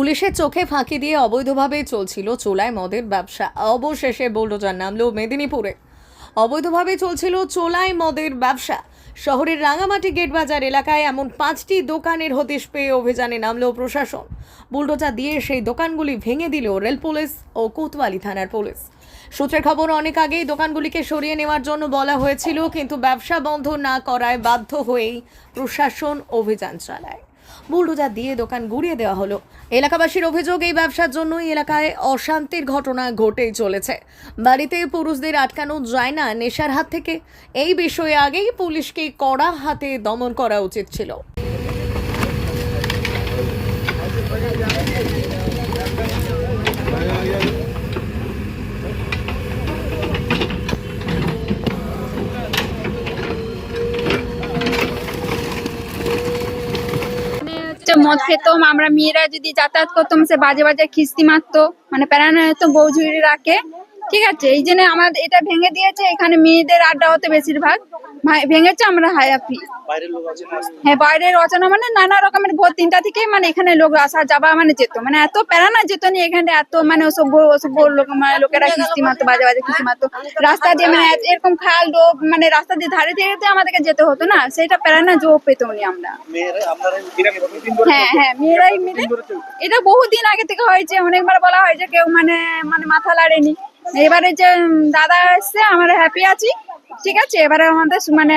পুলিশের চোখে ফাঁকি দিয়ে অবৈধভাবে চলছিল চোলায় মদের ব্যবসা। অবশেষে বুলডোজার নামলো মেদিনীপুরে। অবৈধভাবে চলছিল চোলায় মদের ব্যবসা। শহরের রাঙামাটি গেট বাজার এলাকায় এমন 5টি দোকানের হদিশ পেয়ে অভিযানে নামলো প্রশাসন। বুলডোজার দিয়ে সেই দোকানগুলি ভেঙে দিল রেল পুলিশ ও কোতোয়ালি থানার পুলিশ। সূত্রের খবর, অনেক আগেই দোকানগুলিকে সরিয়ে নেওয়ার জন্য বলা হয়েছিল, কিন্তু ব্যবসা বন্ধ না করায় বাধ্য হয়েই প্রশাসন অভিযান চালায়। বুলডোজার দিয়ে দোকান গুড়িয়ে দেওয়া হলো। এলাকাবাসীর অভিযোগ, এই ব্যবসার জন্যই এলাকায় অশান্তির ঘটনা ঘটেই চলেছে। বাড়িতে পুরুষদের আটকানো যায় না নেশার হাত থেকে। এই বিষয়ে আগেই পুলিশকে কড়া হাতে দমন করা উচিত ছিল। মদ খেতাম আমরা, মেয়েরা যদি যাতায়াত করতাম সে বাজে বাজে খিস্তি মারতো, মানে প্যারানো হতো বৌঝুরি রাখে। ঠিক আছে, এই জন্য আমাদের এটা ভেঙে দিয়েছে। এখানে মেয়েদের আড্ডা হতো বেশিরভাগ, ভেঙেছে। আমরা হ্যাপি। হ্যাঁ, বাইরের অচেনা মানে নানা রকমের ভোর 3টা থেকে মানে এখানে লোক আসা যাওয়া মানে যেত, মানে এত প্যারানা যেত না এখানে। এত মানে ওসব লোক মানে লোকেরা কিস্তি মারতো, বাজে বাজে কিস্তি মারতো রাস্তা দিয়ে, মানে এরকম খাল ডোব মানে রাস্তা দিয়ে ধারে ধারে আমাদেরকে যেতে হতো না, সেটা প্যারানা জো পেতো নি আমরা। হ্যাঁ হ্যাঁ, মেয়েরাই মিলে। এটা বহুদিন আগে থেকে হয়েছে, অনেকবার বলা হয়েছে, কেউ মানে মানে মাথা লাড়েনি। এবারে যে দাদা এসছে, আমরা হ্যাপি আছি। ঠিক আছে, এবারে আমাদের মানে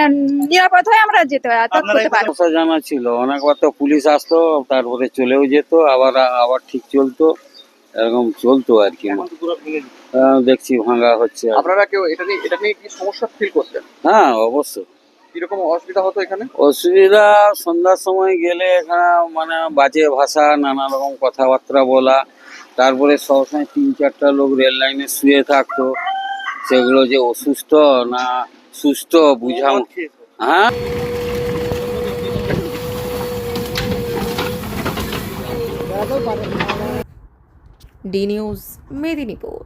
নিরাপদ হয়ে আমরা যেতে পারি। জানা ছিল, অনেকবার তো পুলিশ আসতো, তারপরে চলেও যেত, আবার ঠিক চলতো, এরকম চলতো আর কি। দেখছি ভাঙা হচ্ছে। আপনারা কেউ এটা নিয়ে কি সমস্যা ফিল করছেন? হ্যাঁ, অবশ্যই। কিরকম অসুবিধা হতো এখানে? অসুবিধা, সন্ধ্যার সময় গেলে এখানে মানে বাজে ভাষা, নানা রকম কথাবার্তা বলা, তারপরে সবসময় 3-4টা লোক রেল লাইনে শুয়ে থাকতো। সেগুলো যে অসুস্থ না সুস্থ বুঝাও। হ্যাঁ, ডি নিউজ, মেদিনীপুর।